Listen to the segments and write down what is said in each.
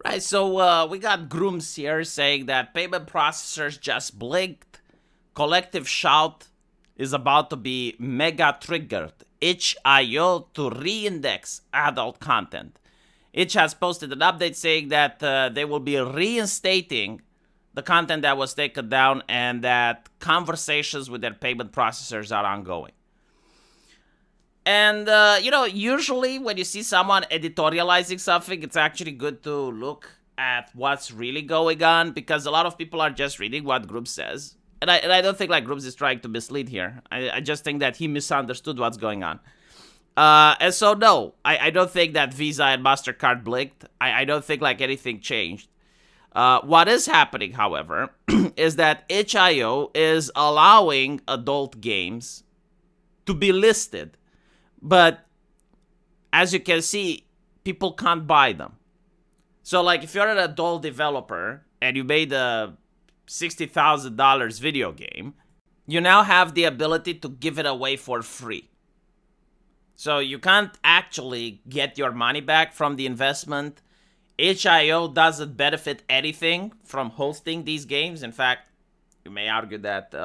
Right, so we got grooms here saying that payment processors just blinked. Collective shout is about to be mega triggered. itch.io to reindex adult content. Itch has posted an update saying that they will be reinstating the content that was taken down and that conversations with their payment processors are ongoing. And, usually when you see someone editorializing something, it's actually good to look at what's really going on because a lot of people are just reading what Grooms says. And I don't think like Grooms is trying to mislead here. I just think that he misunderstood what's going on. And so, no, I don't think that Visa and MasterCard blinked. I don't think like anything changed. What is happening, however, is that itch.io is allowing adult games to be listed. But as you can see, people can't buy them. So like if you're an adult developer and you made a $60,000 video game, you now have the ability to give it away for free. So you can't actually get your money back from the investment. itch.io doesn't benefit anything from hosting these games. In fact, you may argue that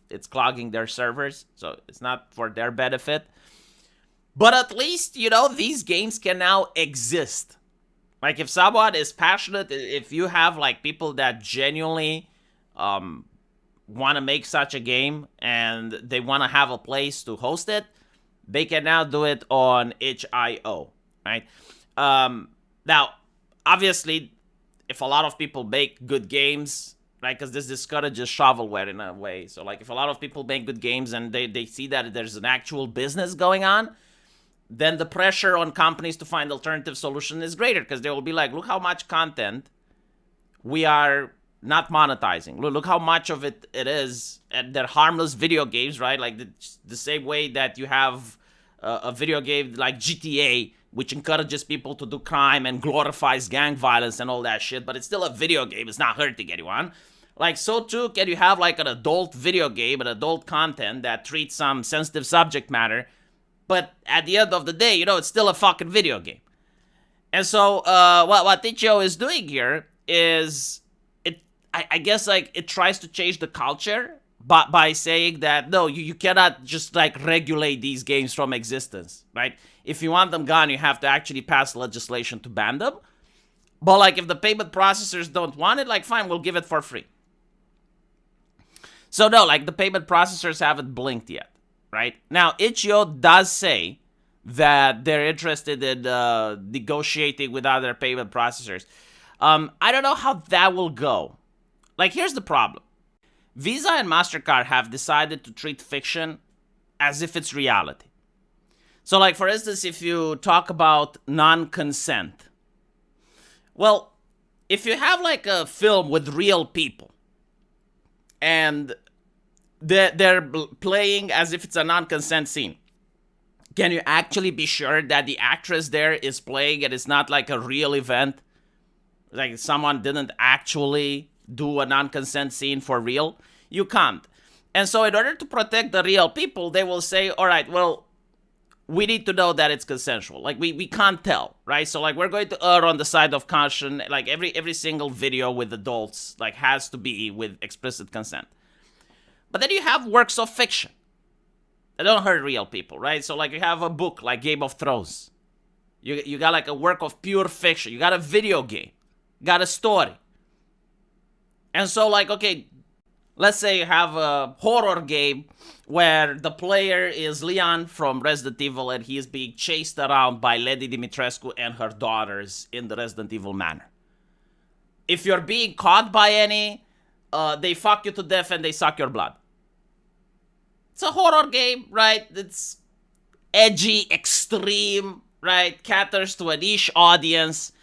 it's clogging their servers, so it's not for their benefit. But at least, these games can now exist. Like, if someone is passionate, if you have, like, people that genuinely want to make such a game and they want to have a place to host it, they can now do it on itch.io, right? Now, obviously, if a lot of people make good games, right, because this discourages shovelware in a way. So, like, if a lot of people make good games and they see that there's an actual business going on, then the pressure on companies to find alternative solution is greater because they will be like, look how much content we are not monetizing. Look how much of it is. And they're harmless video games, right? Like the same way that you have a video game like GTA, which encourages people to do crime and glorifies gang violence and all that shit, but it's still a video game. It's not hurting anyone. Like, so too can you have like an adult video game, an adult content that treats some sensitive subject matter. But at the end of the day, it's still a fucking video game. And so what itch.io is doing here is, I guess, like, it tries to change the culture by saying that, no, you cannot just, like, regulate these games from existence, right? If you want them gone, you have to actually pass legislation to ban them. But, like, if the payment processors don't want it, like, fine, we'll give it for free. So, no, like, the payment processors haven't blinked yet. Right? Now, itch.io does say that they're interested in negotiating with other payment processors. I don't know how that will go. Like, here's the problem. Visa and MasterCard have decided to treat fiction as if it's reality. So, like, for instance, if you talk about non-consent. Well, if you have, like, a film with real people and they're playing as if it's a non-consent scene, can you actually be sure that the actress there is playing and it's not like a real event? Like someone didn't actually do a non-consent scene for real? You can't. And so in order to protect the real people, they will say, all right, well, we need to know that it's consensual. Like, we can't tell, right? So, like, we're going to err on the side of caution. Like, every single video with adults, like, has to be with explicit consent. But then you have works of fiction that don't hurt real people, right? So, like, you have a book like Game of Thrones. You got, like, a work of pure fiction. You got a video game. You got a story. And so, like, okay, let's say you have a horror game where the player is Leon from Resident Evil and he is being chased around by Lady Dimitrescu and her daughters in the Resident Evil manor. If you're being caught by any, they fuck you to death and they suck your blood. It's a horror game, right? It's edgy, extreme, right? Caters to a niche audience.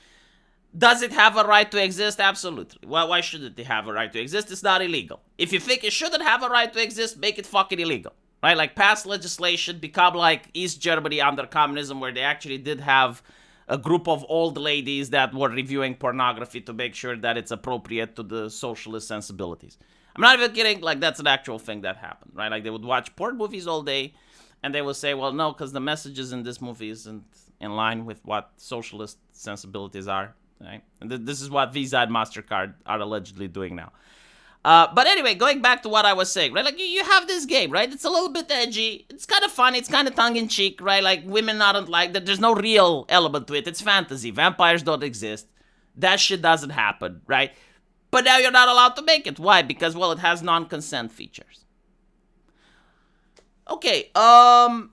Does it have a right to exist? Absolutely. Well, why shouldn't it have a right to exist? It's not illegal. If you think it shouldn't have a right to exist, make it fucking illegal, right? Like, pass legislation, become like East Germany under communism, where they actually did have a group of old ladies that were reviewing pornography to make sure that it's appropriate to the socialist sensibilities. I'm not even kidding. Like, that's an actual thing that happened, right? Like, they would watch porn movies all day, and they would say, well, no, because the messages in this movie isn't in line with what socialist sensibilities are. right? And this is what Visa and MasterCard are allegedly doing now. But anyway, going back to what I was saying, right? Like, you have this game, right? It's a little bit edgy. It's kind of funny. It's kind of tongue-in-cheek, right? Like, women aren't like that. There's no real element to it. It's fantasy. Vampires don't exist. That shit doesn't happen, right? But now you're not allowed to make it. Why? Because, well, it has non-consent features. Okay, all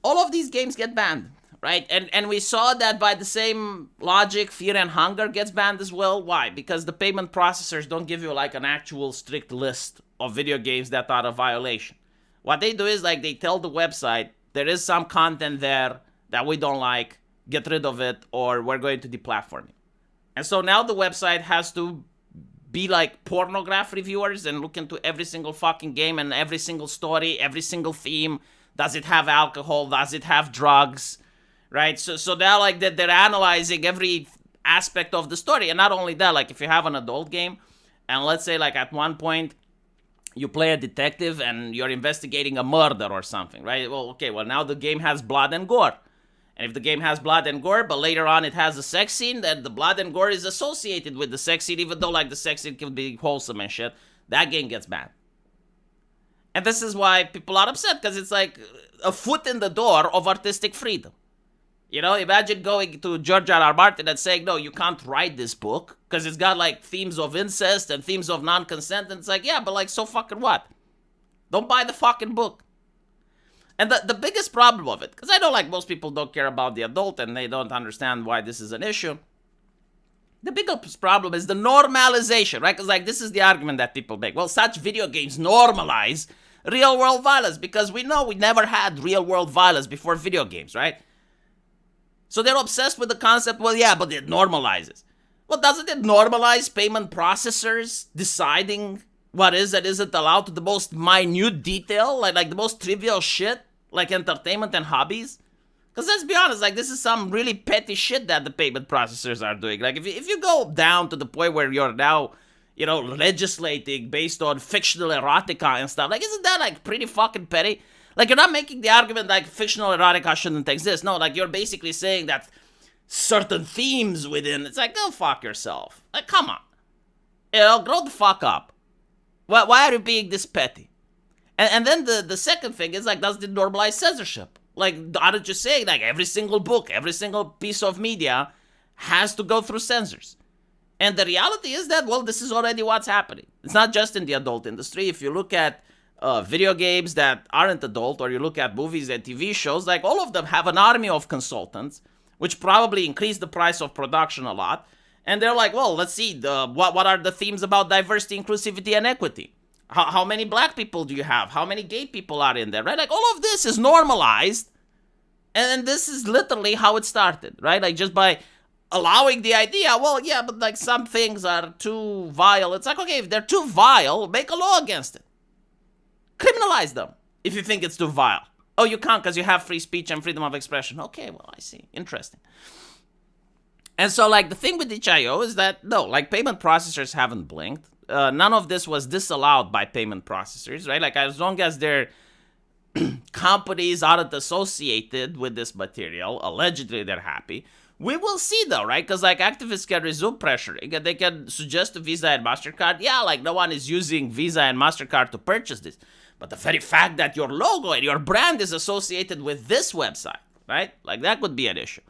of these games get banned, right? And we saw that by the same logic, Fear and Hunger gets banned as well. Why? Because the payment processors don't give you like an actual strict list of video games that are a violation. What they do is like they tell the website, there is some content there that we don't like, get rid of it, or we're going to deplatform you. And so now the website has to be like pornograph reviewers and look into every single fucking game and every single story, every single theme. Does it have alcohol? Does it have drugs? Right? So now like they're analyzing every aspect of the story. And not only that, like if you have an adult game and let's say like at one point you play a detective and you're investigating a murder or something, right? Well, okay, well now the game has blood and gore. And if the game has blood and gore, but later on it has a sex scene, then the blood and gore is associated with the sex scene, even though like the sex scene can be wholesome and shit, that game gets banned. And this is why people are upset, because it's like a foot in the door of artistic freedom. You know, imagine going to George R.R. Martin and saying, no, you can't write this book, because it's got like themes of incest and themes of non-consent, and it's like, yeah, but like, so fucking what? Don't buy the fucking book. And the biggest problem of it, because I know like most people don't care about the adult and they don't understand why this is an issue. The biggest problem is the normalization, right? Because like this is the argument that people make. Well, such video games normalize real world violence because we know we never had real world violence before video games, right? So they're obsessed with the concept, well, yeah, but it normalizes. Well, doesn't it normalize payment processors deciding what is and isn't allowed to the most minute detail, like the most trivial shit, like entertainment and hobbies? Because let's be honest, like this is some really petty shit that the payment processors are doing. Like if you go down to the point where you're now, you know, legislating based on fictional erotica and stuff, like isn't that like pretty fucking petty? Like you're not making the argument like fictional erotica shouldn't exist. No, like you're basically saying that certain themes within, it's like, go fuck yourself. Like, come on. You know, grow the fuck up. Why are you being this petty? And then the second thing is like, does it normalize censorship? Like, aren't you saying like every single book, every single piece of media has to go through censors? And the reality is that, well, this is already what's happening. It's not just in the adult industry. If you look at video games that aren't adult, or you look at movies and TV shows, like all of them have an army of consultants, which probably increase the price of production a lot. And they're like, well, let's see, what are the themes about diversity, inclusivity, and equity? How many black people do you have? How many gay people are in there, right? Like, all of this is normalized. And this is literally how it started, right? Like, just by allowing the idea, well, yeah, but like some things are too vile. It's like, okay, if they're too vile, make a law against it. Criminalize them if you think it's too vile. Oh, you can't because you have free speech and freedom of expression. Okay, well, I see. Interesting. And so, like, the thing with itch.io is that, no, like, payment processors haven't blinked. None of this was disallowed by payment processors, right? Like, as long as their companies aren't associated with this material, allegedly they're happy. We will see, though, right? Because, like, activists can resume pressuring, and they can suggest to Visa and MasterCard, yeah, like, no one is using Visa and MasterCard to purchase this. But the very fact that your logo and your brand is associated with this website, right? Like, that could be an issue.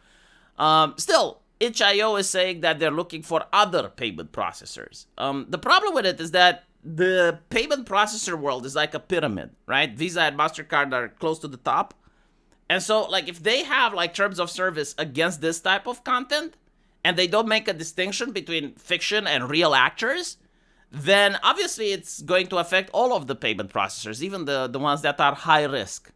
Still, itch.io is saying that they're looking for other payment processors. The problem with it is that the payment processor world is like a pyramid, right? Visa and MasterCard are close to the top. And so, like, if they have, like, terms of service against this type of content, and they don't make a distinction between fiction and real actors, then obviously it's going to affect all of the payment processors, even the ones that are high risk.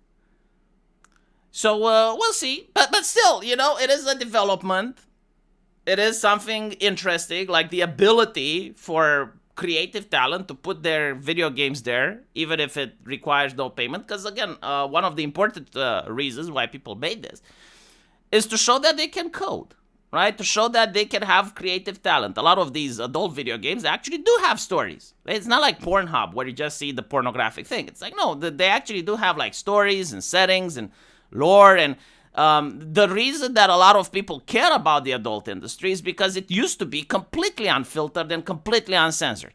So, we'll see. But still, you know, it is a development. It is something interesting, like the ability for creative talent to put their video games there, even if it requires no payment. Because again, one of the important reasons why people made this is to show that they can code, right? To show that they can have creative talent. A lot of these adult video games actually do have stories. Right? It's not like Pornhub where you just see the pornographic thing. It's like, no, they actually do have like stories and settings and lore, and The reason that a lot of people care about the adult industry is because it used to be completely unfiltered and completely uncensored.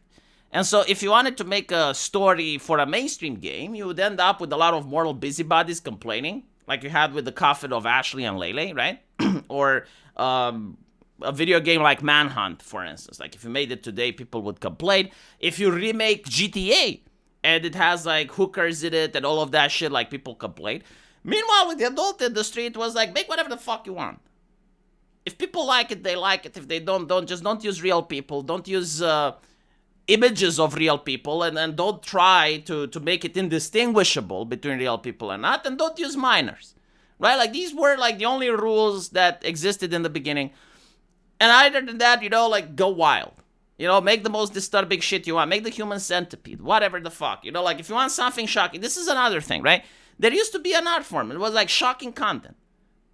And so if you wanted to make a story for a mainstream game, you would end up with a lot of moral busybodies complaining, like you had with the coffin of Ashley and Lele, right? Or a video game like Manhunt, for instance. Like if you made it today, people would complain. If you remake GTA and it has like hookers in it and all of that shit, like people complain. Meanwhile, with the adult industry, it was like, make whatever the fuck you want. If people like it, they like it. If they don't. Just don't use real people. Don't use images of real people, and don't try to make it indistinguishable between real people and not, and don't use minors, right? Like these were like the only rules that existed in the beginning. And other than that, like go wild. Make the most disturbing shit you want. Make the human centipede, whatever the fuck. Like if you want something shocking, this is another thing, right? There used to be an art form. It was like shocking content.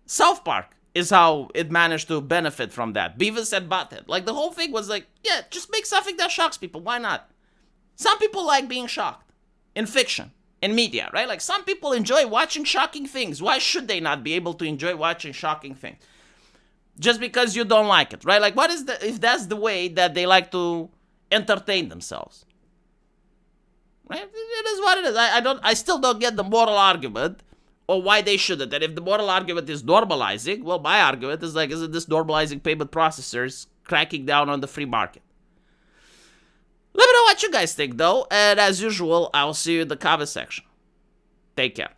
South Park is how it managed to benefit from that. Beavis and Butthead. Like the whole thing was like, yeah, just make something that shocks people. Why not? Some people like being shocked in fiction, in media, right? Like some people enjoy watching shocking things. Why should they not be able to enjoy watching shocking things? Just because you don't like it, right? Like what is if that's the way that they like to entertain themselves? Right? It is what it is. I still don't get the moral argument or why they shouldn't. And if the moral argument is normalizing, well, my argument is like, isn't this normalizing payment processors cracking down on the free market? Let me know what you guys think, though. And as usual, I'll see you in the comment section. Take care.